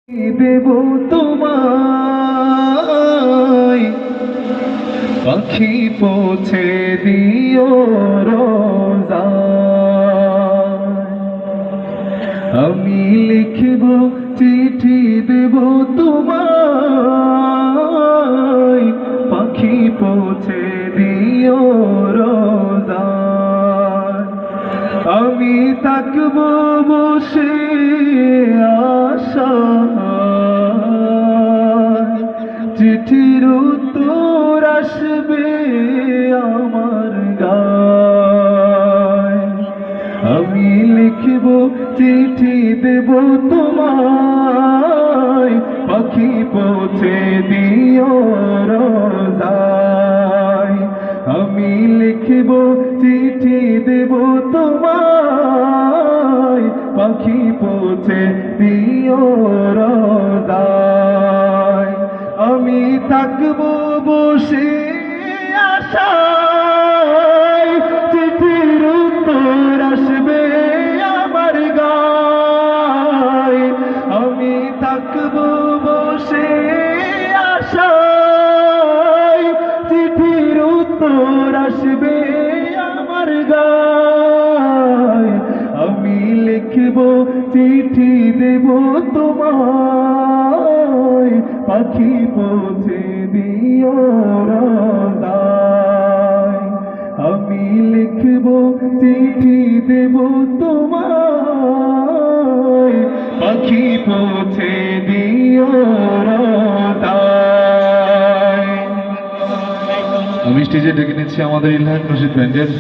দেব তোমায় পাখি পৌঁছে দিও রোজায়। আমি লিখব চিঠি দেব তোমায় পাখি পৌঁছে দিও রোজায়। আমি থাকব বসে আশায়, চিঠির উত্তর আসবে আমার গায়। আমি লিখব চিঠি দেব তোমায় পাখি পৌঁছে দিও রোজায়। আমি লিখব চিঠি দেব তোমায় পাখি পৌঁছে দিও রোজায়। আমি থাকব বসে আশায়, চিঠির উত্তর আসবে আমার গায়। আমি থাকব বসে আশায়, চিঠির উত্তর আসবে আমার গায়। আমি লিখব চিঠি দেব তোমায় পাখি পৌঁছে দিও রোজায়। আমি লিখব চিঠি দেব তোমায় পাখি পৌঁছে দিও রোজায়। আমি স্টেজে ডেকে নিচ্ছি আমাদের ইলহান রশিদ ব্যান্ডের